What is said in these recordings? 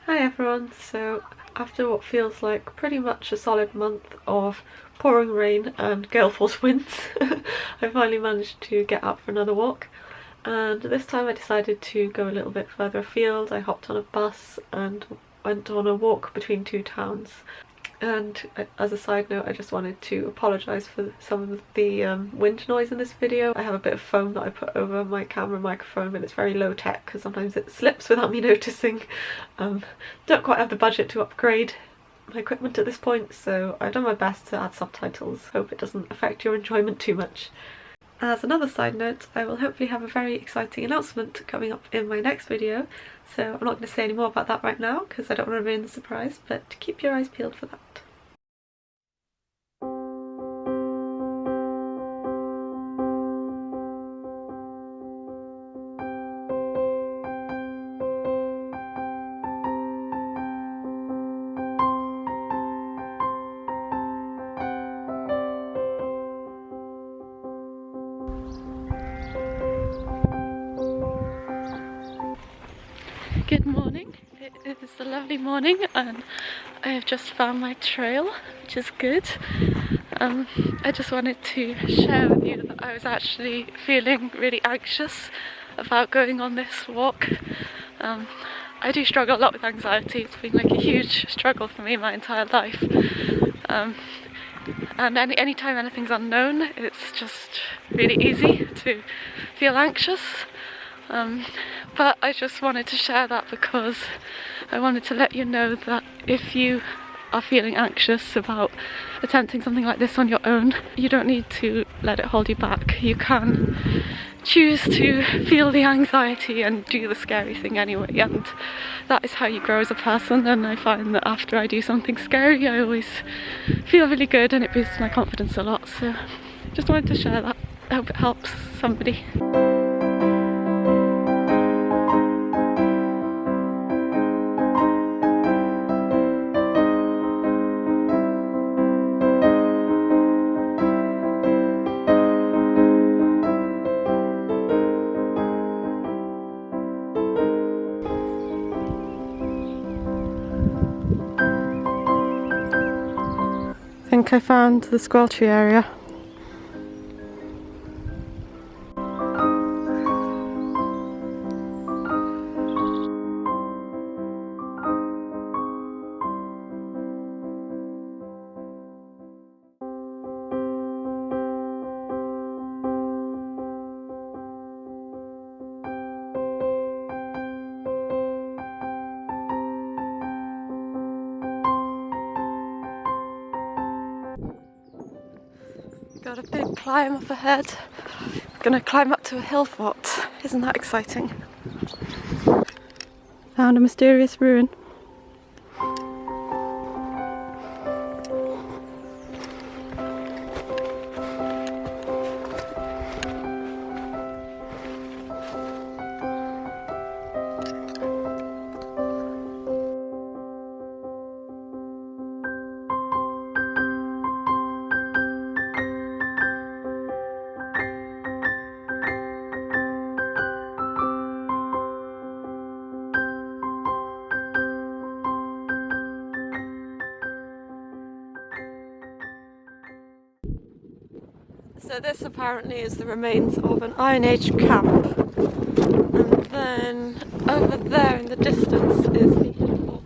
Hi everyone, so after what feels like pretty much a solid month of pouring rain and gale force winds, I finally managed to get out for another walk, and this time I decided to go a little bit further afield. I hopped on a bus and went on a walk between two towns. And as a side note, I just wanted to apologise for some of the wind noise in this video. I have a bit of foam that I put over my camera microphone, but it's very low tech because sometimes it slips without me noticing. Don't quite have the budget to upgrade my equipment at this point, so I've done my best to add subtitles. Hope it doesn't affect your enjoyment too much. As another side note, I will hopefully have a very exciting announcement coming up in my next video, so I'm not going to say any more about that right now because I don't want to ruin the surprise, but keep your eyes peeled for that. Good morning, it is a lovely morning and I have just found my trail, which is good. I just wanted to share with you that I was actually feeling really anxious about going on this walk. I do struggle a lot with anxiety. It's been like a huge struggle for me my entire life. And anytime anything's unknown, it's just really easy to feel anxious. But I just wanted to share that because I wanted to let you know that if you are feeling anxious about attempting something like this on your own, you don't need to let it hold you back. You can choose to feel the anxiety and do the scary thing anyway, and that is how you grow as a person. And I find that after I do something scary, I always feel really good and it boosts my confidence a lot. So just wanted to share that. I hope it helps somebody. I think I found the squelchy area. Got a big climb up ahead. Gonna climb up to a hill fort. Isn't that exciting? Found a mysterious ruin. So this apparently is the remains of an Iron Age camp, and then over there in the distance is the hill fort.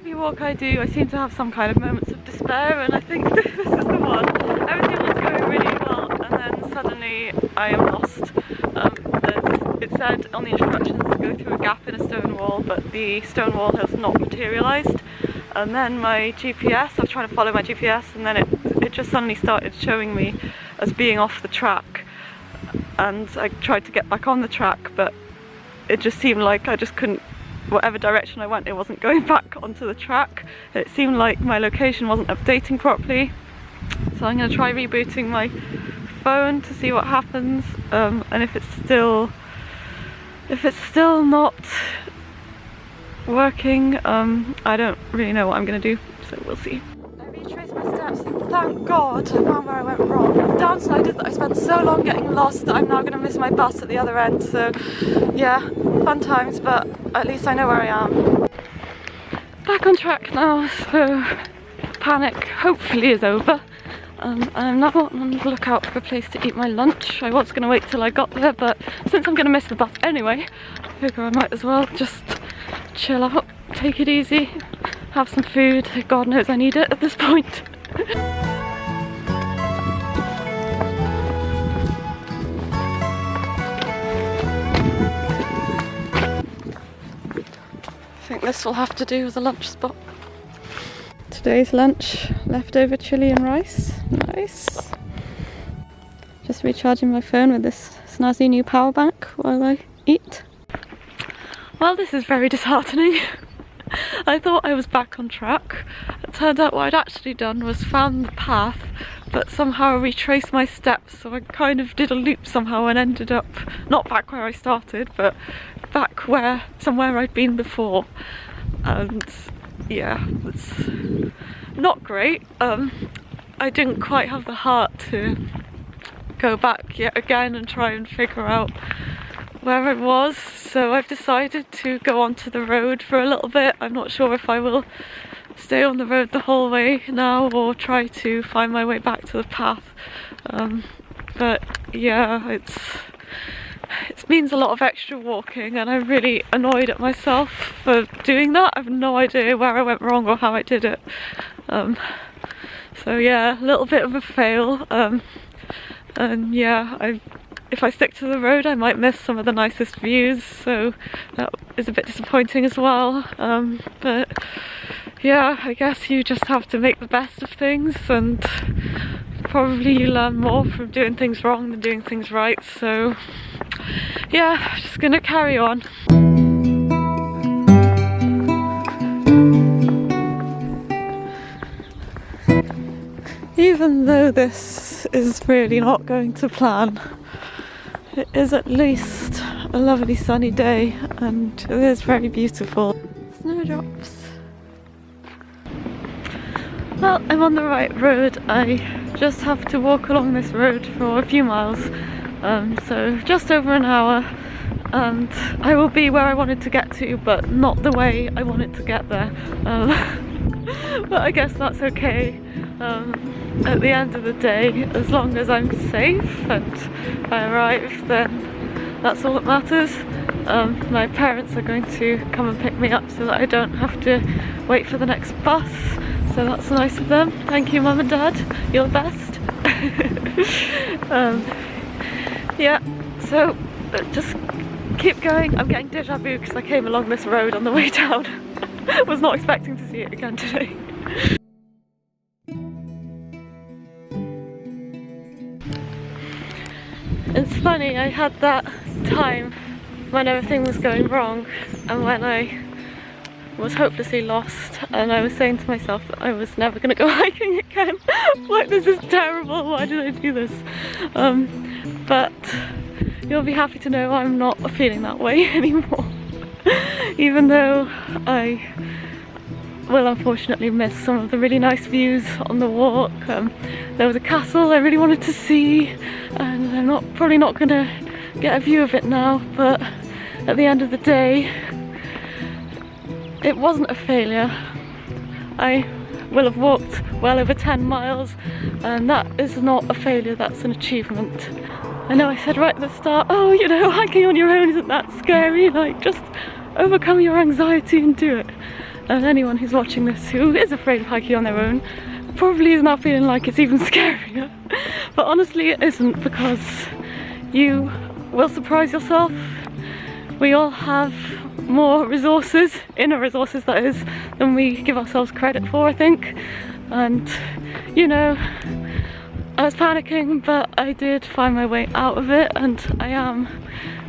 every walk I do, I seem to have some kind of moments of despair, and I think this is the one. Everything was going really well, and then suddenly I am lost. It said on the instructions to go through a gap in a stone wall, but the stone wall has not materialised. And then my GPS, I was trying to follow my GPS, and then it just suddenly started showing me as being off the track. And I tried to get back on the track, but it just seemed like I just couldn't, whatever direction I went, it wasn't going back onto the track. It seemed like my location wasn't updating properly. So I'm going to try rebooting my phone to see what happens, and if it's still not working, I don't really know what I'm going to do, so we'll see. I retraced my steps and thank God I found where I went wrong. The downside is that I spent so long getting lost that I'm now going to miss my bus at the other end, so yeah, fun times, but at least I know where I am. Back on track now, so panic hopefully is over. I'm now on the lookout for a place to eat my lunch. I was going to wait till I got there, but since I'm going to miss the bus anyway, I figure I might as well just chill out, take it easy, have some food. God knows I need it at this point. I think this will have to do as a lunch spot. Today's lunch, leftover chilli and rice. Nice. Just recharging my phone with this snazzy new power bank while I eat. Well, this is very disheartening. I thought I was back on track. It turned out what I'd actually done was found the path, but somehow retraced my steps, so I kind of did a loop somehow and ended up not back where I started, but back somewhere I'd been before. And yeah, it's not great. I didn't quite have the heart to go back yet again and try and figure out where I was, so I've decided to go onto the road for a little bit. I'm not sure if I will stay on the road the whole way now or try to find my way back to the path, but yeah, it means a lot of extra walking, and I'm really annoyed at myself for doing that. I have no idea where I went wrong or how I did it. So yeah, a little bit of a fail. And yeah, if I stick to the road I might miss some of the nicest views, so that is a bit disappointing as well. But yeah, I guess you just have to make the best of things, and probably you learn more from doing things wrong than doing things right, so yeah, just gonna carry on. Even though this is really not going to plan, it is at least a lovely sunny day, and it is very beautiful. Snowdrops. Well, I'm on the right road. I just have to walk along this road for a few miles, so just over an hour, and I will be where I wanted to get to, but not the way I wanted to get there. But I guess that's okay. At the end of the day, as long as I'm safe and I arrive, then that's all that matters. My parents are going to come and pick me up so that I don't have to wait for the next bus, so that's nice of them. Thank you, Mum and Dad, you're the best. Yeah, so just keep going. I'm getting deja vu because I came along this road on the way down. Was not expecting to see it again today. It's funny, I had that time when everything was going wrong and when I was hopelessly lost, and I was saying to myself that I was never going to go hiking again. Like, this is terrible, why did I do this? But you'll be happy to know I'm not feeling that way anymore. Even though I will unfortunately miss some of the really nice views on the walk. There was a castle I really wanted to see, and I'm probably not going to get a view of it now, but at the end of the day it wasn't a failure. I will have walked well over 10 miles, and that is not a failure, that's an achievement. I know I said right at the start, oh, you know, hiking on your own isn't that scary, like, just overcome your anxiety and do it. And anyone who's watching this who is afraid of hiking on their own probably is now feeling like it's even scarier. But honestly it isn't, because you will surprise yourself. We all have more resources, inner resources that is, than we give ourselves credit for, I think. And you know, I was panicking, but I did find my way out of it, and I am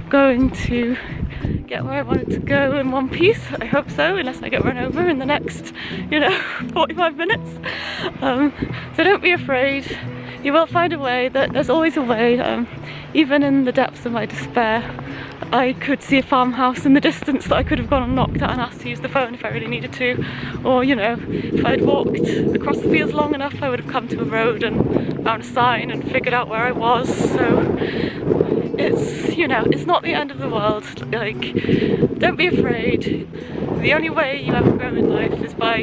going to get where I wanted to go in one piece. I hope so, unless I get run over in the next, 45 minutes. So don't be afraid. You will find a way. There's always a way. Even in the depths of my despair, I could see a farmhouse in the distance that I could have gone and knocked at and asked to use the phone if I really needed to. Or, if I'd walked across the fields long enough, I would have come to a road and found a sign and figured out where I was. So it's not the end of the world. Like, don't be afraid. The only way you ever grow in life is by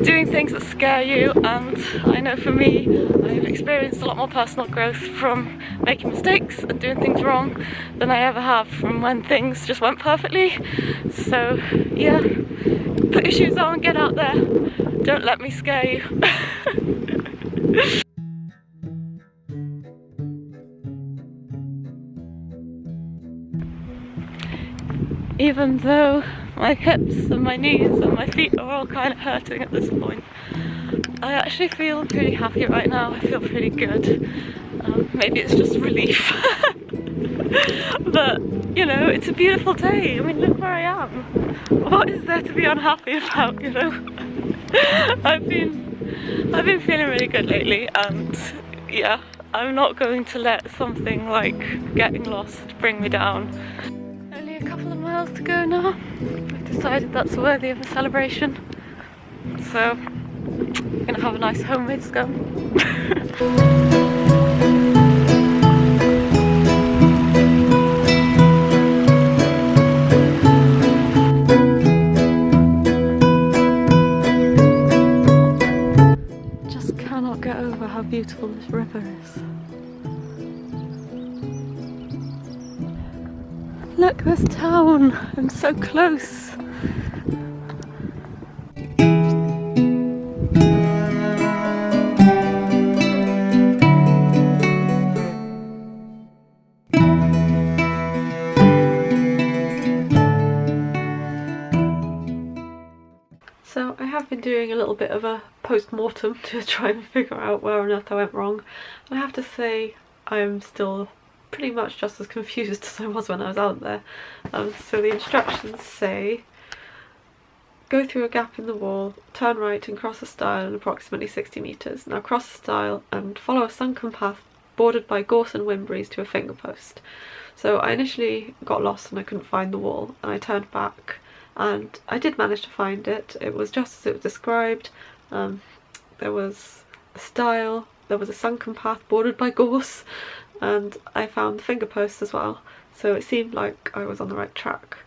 doing things that scare you, and I know for me, I've experienced a lot more personal growth from making mistakes and doing things wrong than I ever have from when things just went perfectly. So yeah, put your shoes on, get out there, don't let me scare you. Even though my hips and my knees and my feet are all kind of hurting at this point, I actually feel pretty happy right now. I feel pretty good. Maybe it's just relief. But, it's a beautiful day. I mean, look where I am. What is there to be unhappy about, I've been feeling really good lately, and yeah, I'm not going to let something like getting lost bring me down. Only a couple of miles to go now. I've decided that's worthy of a celebration. So, I'm gonna have a nice homemade scone. Just cannot get over how beautiful this river is. Look, this town! I'm so close! So I have been doing a little bit of a post-mortem to try and figure out where on earth I went wrong. And I have to say I'm still pretty much just as confused as I was when I was out there. So the instructions say, go through a gap in the wall, turn right and cross a stile in approximately 60 metres. Now cross the stile and follow a sunken path bordered by gorse and wimberries to a finger post. So I initially got lost and I couldn't find the wall, and I turned back and I did manage to find it. It was just as it was described. There was a stile, there was a sunken path bordered by gorse, and I found the finger post as well, so it seemed like I was on the right track.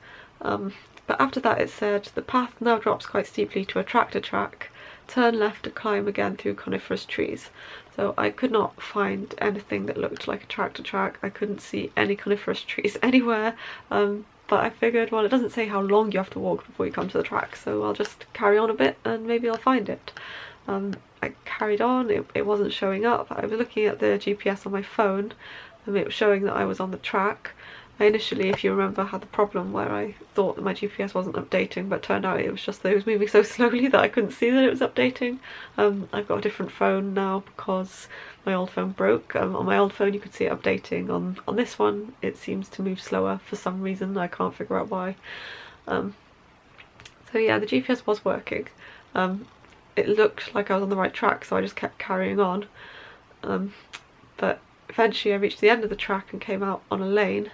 But after that it said, the path now drops quite steeply to a tractor track, turn left to climb again through coniferous trees. So I could not find anything that looked like a tractor track. I couldn't see any coniferous trees anywhere, but I figured, well, it doesn't say how long you have to walk before you come to the track, so I'll just carry on a bit and maybe I'll find it. I carried on, it wasn't showing up. I was looking at the GPS on my phone and it was showing that I was on the track. I initially, if you remember, had the problem where I thought that my GPS wasn't updating, but turned out it was just that it was moving so slowly that I couldn't see that it was updating. I've got a different phone now because my old phone broke. On my old phone you could see it updating. On this one it seems to move slower for some reason. I can't figure out why. So yeah, the GPS was working. It looked like I was on the right track, so I just kept carrying on. But eventually I reached the end of the track and came out on a lane,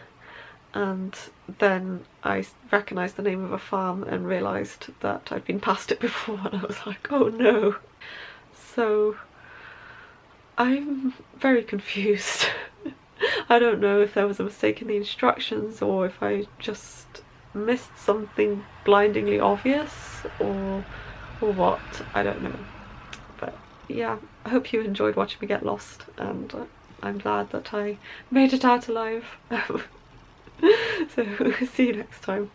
and then I recognised the name of a farm and realised that I'd been past it before, and I was like, oh no. So I'm very confused. I don't know if there was a mistake in the instructions or if I just missed something blindingly obvious or what, I don't know. But yeah, I hope you enjoyed watching me get lost, and I'm glad that I made it out alive. So see you next time.